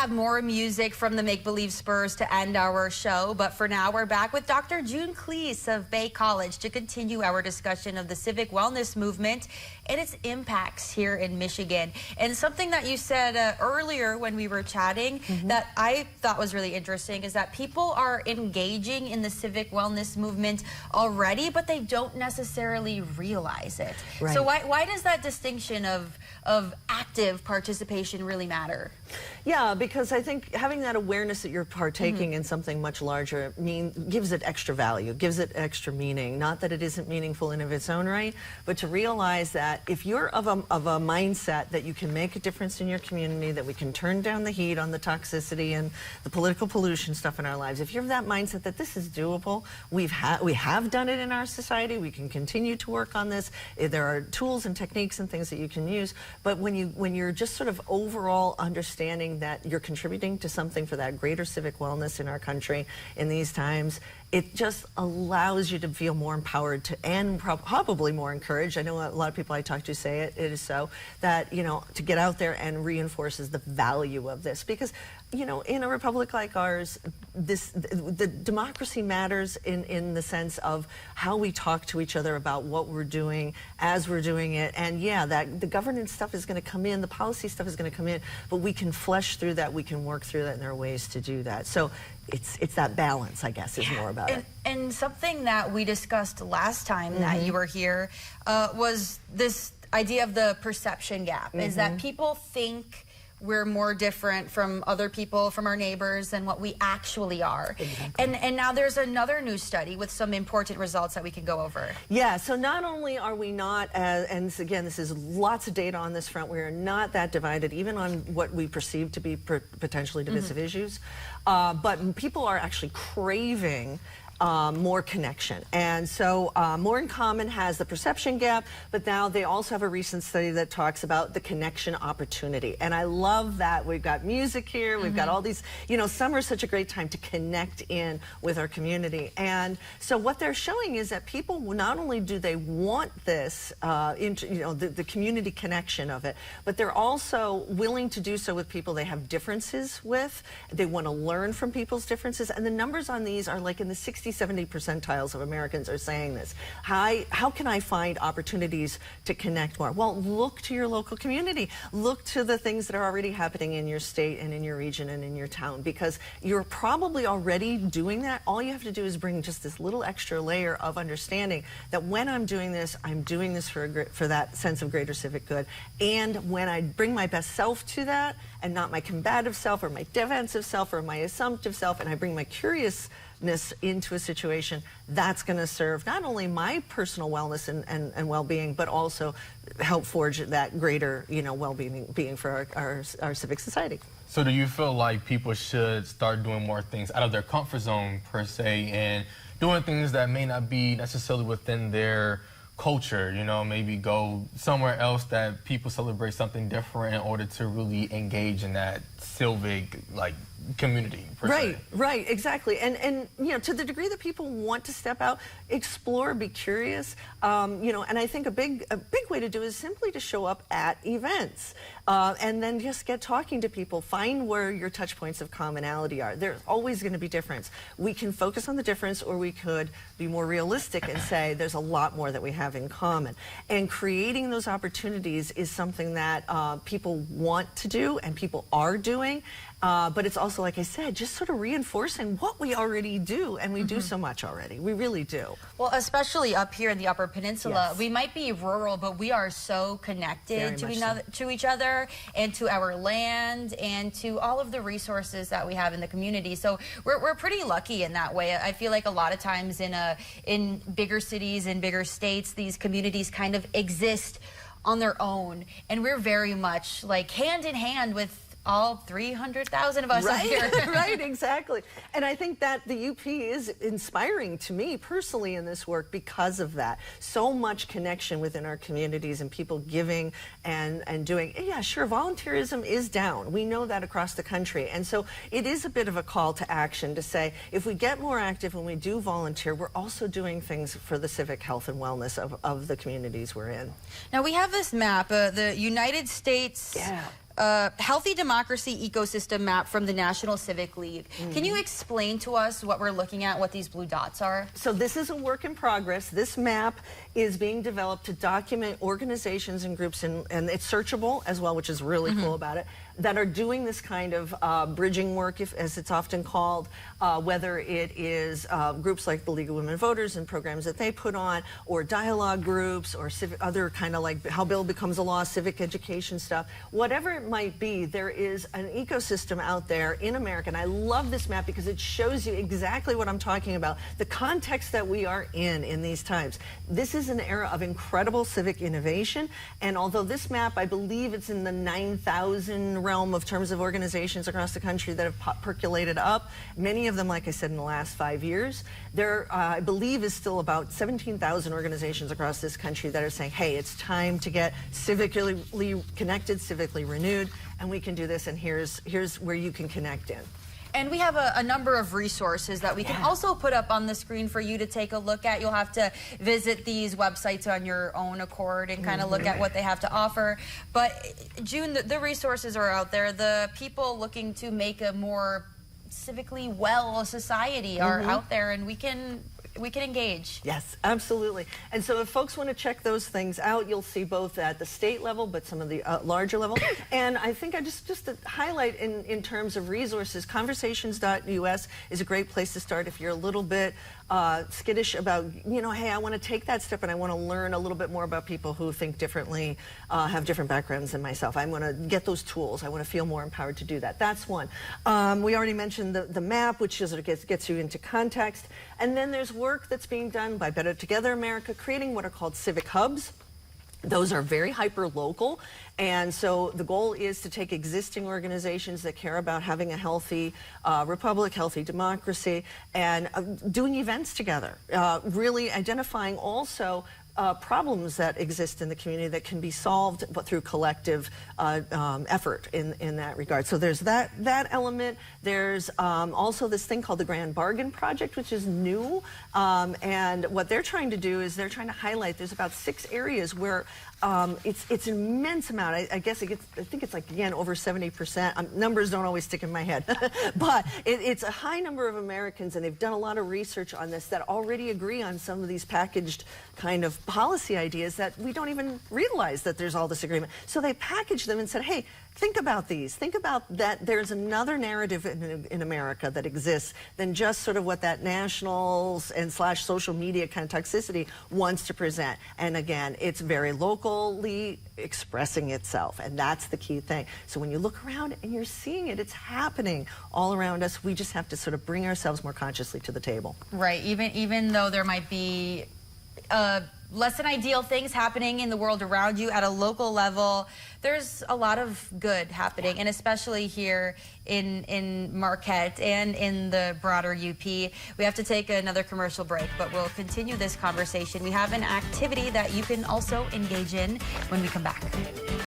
have more music from the Make Believe Spurs to end our show, but for now we're back with Dr. June Klees of Bay College to continue our discussion of the civic wellness movement and its impacts here in Michigan. And something that you said earlier when we were chatting that I thought was really interesting is that people are engaging in the civic wellness movement already, but they don't necessarily realize it. Right. So why does that distinction of active participation really matter? Yeah, because I think having that awareness that you're partaking in something much larger gives it extra value, gives it extra meaning. Not that it isn't meaningful in of its own right, but to realize that if you're of a mindset that you can make a difference in your community, that we can turn down the heat on the toxicity and the political pollution stuff in our lives, if you're of that mindset that this is doable, we have done it in our society, we can continue to work on this, there are tools and techniques and things that you can use, but when you're just sort of overall understanding that you're contributing to something for that greater civic wellness in our country in these times, it just allows you to feel more empowered and probably more encouraged. I know a lot of people I talk to say it is so, that, you know, to get out there and reinforces the value of this. Because, you know, in a republic like ours, the democracy matters in the sense of how we talk to each other about what we're doing as we're doing it. And yeah, that the governance stuff is going to come in, the policy stuff is going to come in, but we can flesh through that, we can work through that, and there are ways to do that. So it's that balance, I guess, is more about it. And something that we discussed last time that you were here was this idea of the perception gap, is that people think we're more different from other people, from our neighbors, than what we actually are. Exactly. And now there's another new study with some important results that we can go over. Yeah, so not only are we not, and again, this is lots of data on this front, we are not that divided, even on what we perceive to be potentially divisive issues, but people are actually craving more connection. And so More in Common has the perception gap, but now they also have a recent study that talks about the connection opportunity. And I love that. We've got music here, we've got all these, you know, summer is such a great time to connect in with our community. And so what they're showing is that people, not only do they want this, the community connection of it, but they're also willing to do so with people they have differences with. They want to learn from people's differences. And the numbers on these are like in the 70 percentiles of Americans are saying this. How can I find opportunities to connect more? Well, look to your local community. Look to the things that are already happening in your state and in your region and in your town, because you're probably already doing that. All you have to do is bring just this little extra layer of understanding that when I'm doing this for that sense of greater civic good. And when I bring my best self to that, and not my combative self or my defensive self or my assumptive self, and I bring my curiousness into a situation, that's going to serve not only my personal wellness and well-being, but also help forge that greater, you know, well-being for our civic society. So do you feel like people should start doing more things out of their comfort zone, per se, and doing things that may not be necessarily within their culture, you know, maybe go somewhere else that people celebrate something different in order to really engage in that civic, like, community, per se. Right, exactly. And you know, to the degree that people want to step out, explore, be curious, you know, and I think a big way to do is simply to show up at events, and then just get talking to people, find where your touch points of commonality are. There's always going to be difference. We can focus on the difference, or we could be more realistic and say there's a lot more that we have in common. And creating those opportunities is something that people want to do and people are doing. But it's also, like I said, just sort of reinforcing what we already do, and we do so much already. We really do. Well, especially up here in the Upper Peninsula, Yes. we might be rural, but we are so connected to each other and to our land and to all of the resources that we have in the community. So we're pretty lucky in that way. I feel like a lot of times in bigger cities, in bigger states, these communities kind of exist on their own, and we're very much like hand in hand with all 300,000 of us up here. Right, exactly. And I think that the UP is inspiring to me personally in this work because of that. So much connection within our communities and people giving and doing. Yeah, sure, volunteerism is down. We know that across the country. And so it is a bit of a call to action to say, if we get more active when we do volunteer, we're also doing things for the civic health and wellness of the communities we're in. Now we have this map, the United States healthy democracy ecosystem map from the National Civic League. Can you explain to us what we're looking at, what these blue dots are? So this is a work in progress. This map is being developed to document organizations and groups, and it's searchable as well, which is really cool about it, that are doing this kind of bridging work, as it's often called, whether it is groups like the League of Women Voters and programs that they put on, or dialogue groups, or other kind of like How Bill Becomes a Law, civic education stuff. Whatever it might be, there is an ecosystem out there in America, and I love this map because it shows you exactly what I'm talking about, the context that we are in these times. This is an era of incredible civic innovation, and although this map, I believe it's in the 9,000 realm of terms of organizations across the country that have percolated up, many of them, like I said, in the last 5 years, there, I believe, is still about 17,000 organizations across this country that are saying, hey, it's time to get civically connected, civically renewed, and we can do this, and here's where you can connect in. And we have a number of resources that we can also put up on the screen for you to take a look at. You'll have to visit these websites on your own accord and kind of look at what they have to offer. But June, the resources are out there. The people looking to make a more civically well society are out there, and we can engage. Yes, absolutely. And so if folks want to check those things out, you'll see both at the state level, but some of the larger level. And I think just to highlight in terms of resources, conversations.us is a great place to start if you're a little bit skittish about, hey, I want to take that step and I want to learn a little bit more about people who think differently, have different backgrounds than myself. I want to get those tools. I want to feel more empowered to do that. That's one. We already mentioned the map, which is, gets you into context. And then there's work that's being done by Better Together America, creating what are called civic hubs. Those are very hyper-local, and so the goal is to take existing organizations that care about having a healthy republic, healthy democracy, and doing events together, really identifying also problems that exist in the community that can be solved but through collective effort in that regard. So there's that element. There's also this thing called the Grand Bargain Project, which is new, and what they're trying to do is they're trying to highlight, there's about 6 areas where it's an immense amount. I guess I think it's like, again, over 70%. Numbers don't always stick in my head. But it's a high number of Americans, and they've done a lot of research on this, that already agree on some of these packaged kind of policy ideas that we don't even realize that there's all this agreement. So they packaged them and said, hey, think about these. Think about that there's another narrative in America that exists than just sort of what that nationals and / social media kind of toxicity wants to present. And again, it's very locally expressing itself, and that's the key thing. So when you look around and you're seeing it, it's happening all around us. We just have to sort of bring ourselves more consciously to the table. Right, even though there might be less than ideal things happening in the world around you at a local level, there's a lot of good happening, and especially here in Marquette and in the broader UP. We have to take another commercial break, but we'll continue this conversation. We have an activity that you can also engage in when we come back.